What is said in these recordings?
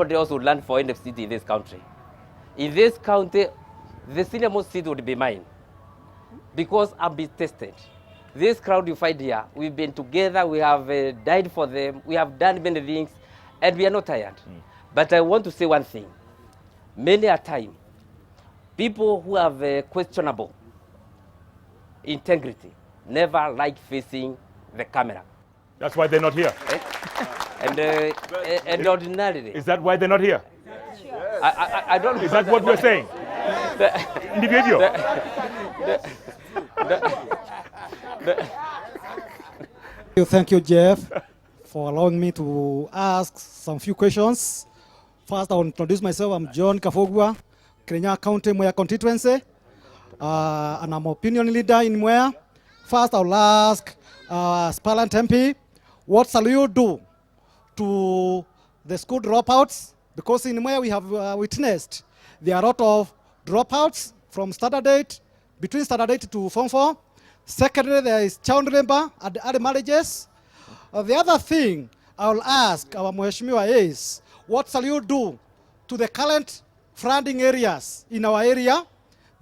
Nobody else would run for any seat in this country. In this county, the senior most seat would be mine because I've been tested. This crowd you find here, we've been together, we have died for them, we have done many things, and we are not tired. But I want to say one thing. Many a time, people who have questionable integrity never like facing the camera. That's why they're not here. And ordinarily. Is that why they're not here? I don't know. Is that what you're saying? Individual. Thank you, Jeff, for allowing me to ask some few questions. First, I will introduce myself. I'm John Kafogwa, Kirinyaga County, Mwea constituency, and I'm opinion leader in Mwea. First, I will ask Aspirant MP, what shall you do to the school dropouts? Because in Mwea we have witnessed there are a lot of dropouts from standard 8, between standard 8 to Form 4. Secondly, there is child labor and early marriages. The other thing I will ask our Mheshimiwa is, what shall you do to the current flooding areas in our area?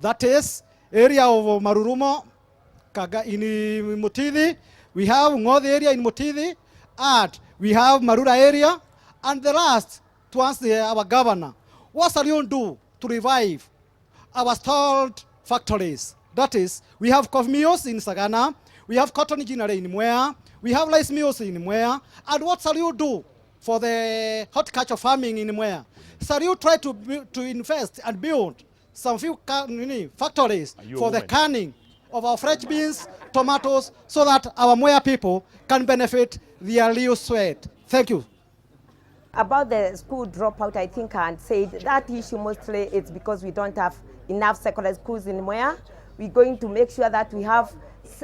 That is, area of Marurumo, in Mutidi, we have Ngodi area in Mutidi, and we have Marura area. And the last, to ask our governor, what shall you do to revive our stalled factories? That is, we have coffee mills in Sagana, we have cotton ginnery in Mwea, we have rice mills in Mwea, and what shall you do for the horticulture farming in Mwea? Shall you try to invest and build some few factories for the canning of our fresh beans, tomatoes, so that our Mwea people can benefit their real sweat? Thank you. About the school dropout, I think I said that issue mostly it's because we don't have enough secondary schools in Mwea. We're going to make sure that we have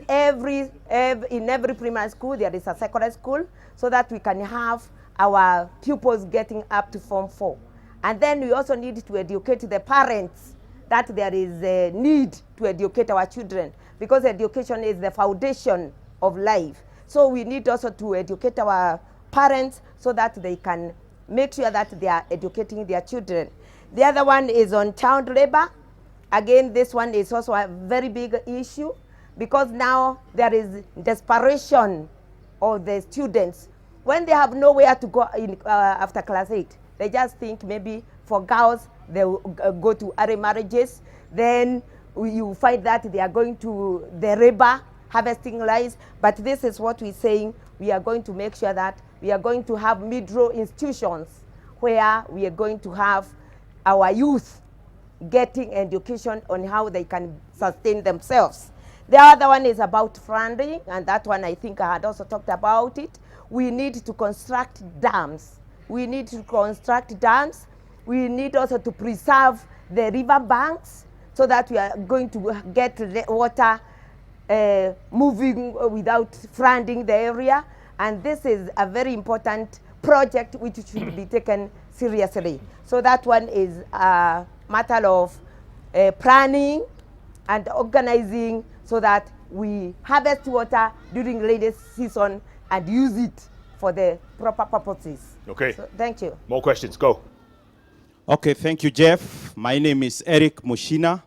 in every primary school there is a secondary school, so that we can have our pupils getting up to Form 4. And then we also need to educate the parents that there is a need to educate our children, because education is the foundation of life. So we need also to educate our parents so that they can make sure that they are educating their children. The other one is on child labor. Again, this one is also a very big issue, because now there is desperation of the students. When they have nowhere to go in, after class 8, they just think maybe for girls, they will go to early marriages. Then you find that they are going to the river, harvesting rice. But this is what we're saying. We are going to make sure that we are going to have mid-row institutions where we are going to have our youth getting education on how they can sustain themselves. The other one is about funding, and that one I think I had also talked about it. We need to construct dams. We need to construct dams. We need also to preserve the river banks so that we are going to get the water moving without flooding the area. And this is a very important project which should be taken seriously. So that one is a matter of planning and organizing so that we harvest water during rainy season and use it for the proper purposes. Okay. So, thank you. More questions, go. Okay, thank you, Jeff. My name is Eric Mushina,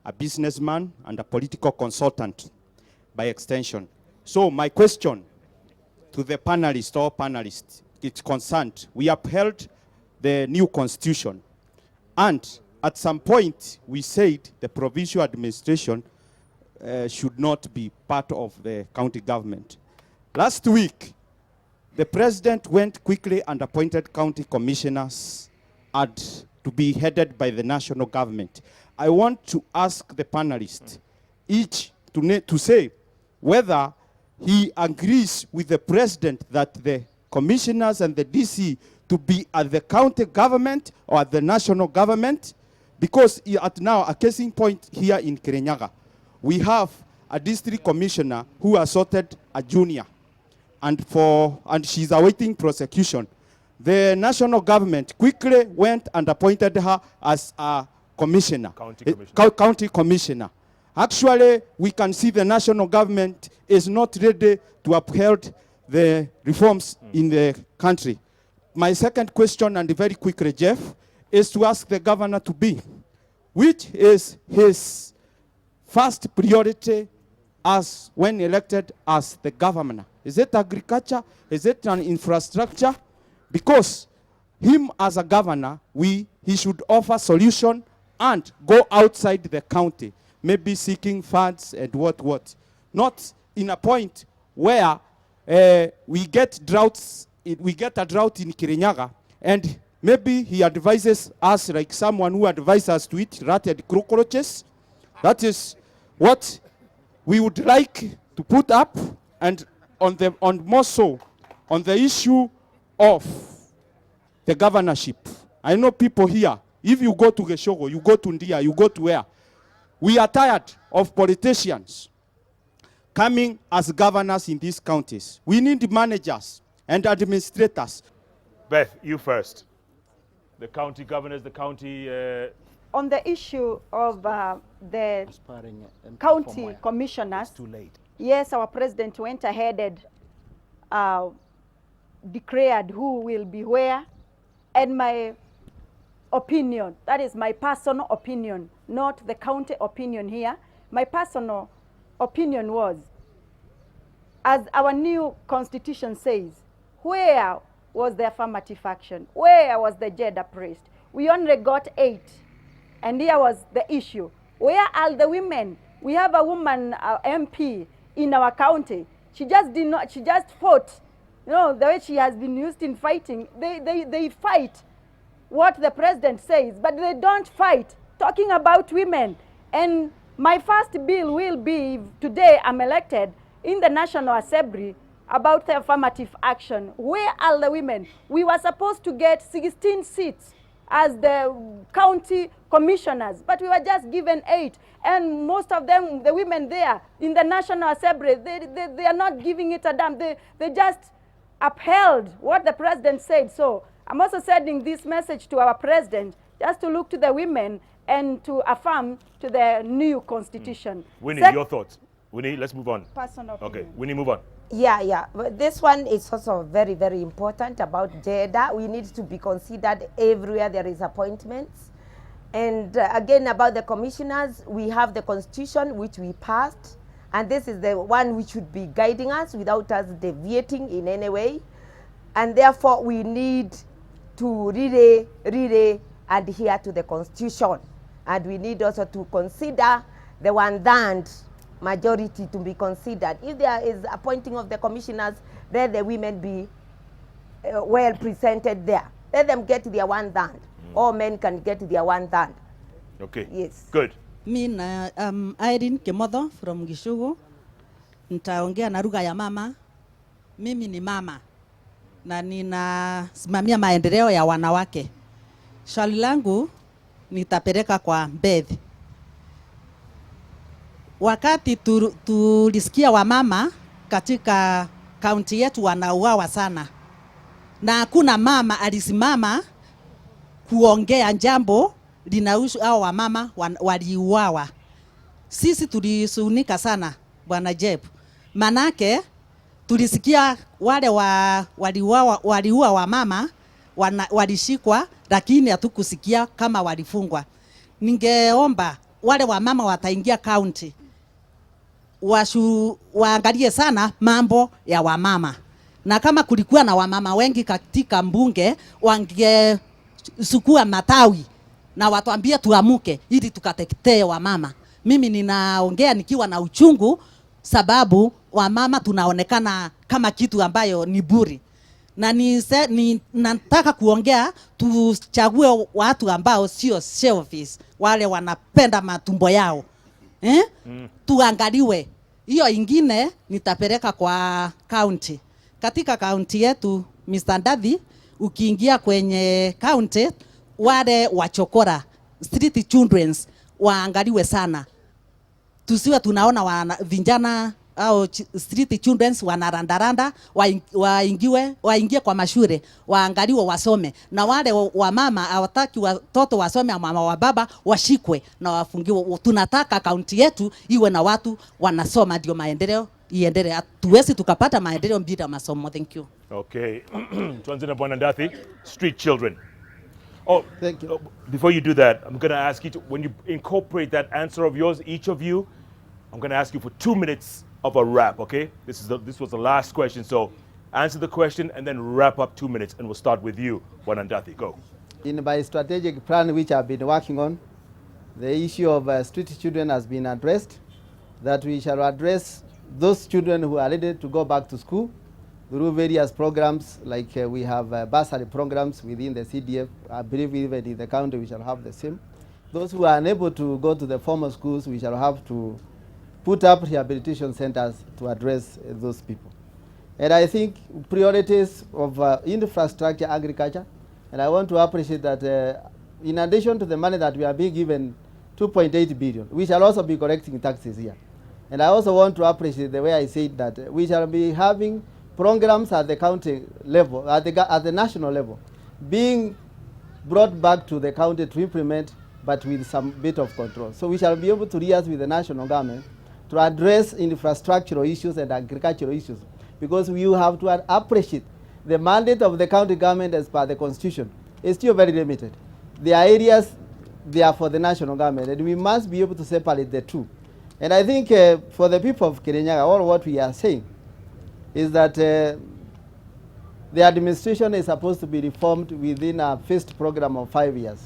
a businessman and a political consultant by extension. So my question to the panelists, it's concerned, we upheld the new constitution, and at some point we said the provincial administration should not be part of the county government. Last week, the president went quickly and appointed county commissioners to be headed by the national government. I want to ask the panelists each to say whether he agrees with the president that the commissioners and the DC to be at the county government or at the national government, because at now, a case in point here in Kirinyaga, we have a district commissioner who assaulted a junior, and she's awaiting prosecution. The national government quickly went and appointed her as a commissioner, county commissioner. Actually, we can see the national government is not ready to uphold the reforms in the country. my second question, and very quickly, Jeff, is to ask the governor to be, which is his first priority as when elected as the governor? Is it agriculture? Is it an infrastructure? Because him as a governor, he should offer solution and go outside the county, maybe seeking funds and what. Not in a point where we get droughts, we get a drought in Kirinyaga, and maybe he advises us like someone who advises us to eat rat and cockroaches. That is what we would like to put up, and on more so on the issue of the governorship. I know people here, if you go to Geshogo, you go to Ndia, you go to where? We are tired of politicians coming as governors in these counties. We need managers and administrators. Beth, you first. The county governors, the county... On the issue of the county commissioners, too late. Yes, our president went ahead and declared who will be where, and my opinion, that is my personal opinion, not the county opinion here. My personal opinion was, as our new constitution says, where was the affirmative action? Where was the gender priest? We only got 8. And here was the issue. Where are the women? We have a woman MP in our county. She just fought. You know, the way she has been used in fighting, they fight what the president says, but they don't fight talking about women. And my first bill will be, today I'm elected in the National Assembly, about the affirmative action. Where are the women? We were supposed to get 16 seats as the county commissioners, but we were just given 8. And most of them, the women there in the National Assembly, they are not giving it a damn. They just upheld what the president said. So I'm also sending this message to our president, just to look to the women and to affirm to the new constitution. Winnie, your thoughts. Winnie, let's move on. Personal opinion. Okay, Winnie, move on. Yeah. But this one is also very, very important about gender. We need to be considered everywhere there is appointments. And again, about the commissioners, we have the constitution which we passed. And this is the one which should be guiding us without us deviating in any way. And therefore, we need to really adhere to the constitution. And we need also to consider the one-third majority to be considered. If there is appointing of the commissioners, let the women be well presented there. Let them get their one-third. All men can get their one-third. Okay. Yes. Good. Mina Irene Kemotho from Gishugu. Nitaongea na lugha ya mama. Mimi ni mama na ninasimamia maendeleo ya wanawake. Swali langu nitapeleka kwa Beth. Wakati tulisikia wamama katika kaunti yetu wanauawa sana, na hakuna mama alisimama kuongea jambo linahusu hao wamama waliuawa. Sisi tulisunika sana Bwana Jeb, manake tulisikia wale waliua wamama walishikwa, lakini hatukusikia kama walifungwa. Ningeomba wale wamama wataingia county waangalie sana mambo ya wamama, na kama kulikuwa na wamama wengi katika mbunge, wangesukua matawi na watuambie tuamuke ili tukatetee wamama. Mimi ninaongea nikiwa na uchungu, sababu wamama tunaonekana kama kitu ambayo ni buri. Na nataka kuongea tuchague watu ambao sio selfish, wale wanapenda matumbo yao. Tuangaliwe. Hiyo ingine nitapeleka kwa county. Katika county yetu Mr. Ndadhi, ukiingia kwenye county, wale wachokora street childrens waangaliwe sana. Tusiwe tunaona vijana au street children wanarandaranda, waingie kwa mashule, waangaliwe wasome. Na wale wamama hawataki watoto wasome, mama wa baba washikwe na wafungiwe. Tunataka kaunti yetu iwe na watu wanasoma, ndio maendeleo iendelee. Hatuwezi tukapata maendeleo bila masomo. Thank you. Okay. Tuanze na Bwana Ndathi, street children. Oh, Thank you. Before you do that, I'm going to ask you to, when you incorporate that answer of yours, each of you, I'm going to ask you for 2 minutes of a wrap, okay? This was the last question, so answer the question and then wrap up 2 minutes, and we'll start with you, Bwana Ndathi. Go. In my strategic plan, which I've been working on, the issue of street children has been addressed, that we shall address those children who are ready to go back to school through various programs, like we have bursary programs within the CDF. I believe even in the county we shall have the same. Those who are unable to go to the formal schools, we shall have to put up rehabilitation centers to address those people. And I think priorities of infrastructure, agriculture, and I want to appreciate that in addition to the money that we are being given, 2.8 billion, we shall also be correcting taxes here. And I also want to appreciate the way I said that we shall be having programs at the county level, at the national level, being brought back to the county to implement, but with some bit of control. So we shall be able to liaise with the national government to address infrastructural issues and agricultural issues, because we have to appreciate the mandate of the county government as per the constitution is still very limited. There are areas they are for the national government, and we must be able to separate the two. And I think for the people of Kirinyaga, all what we are saying is that the administration is supposed to be reformed within a first program of 5 years.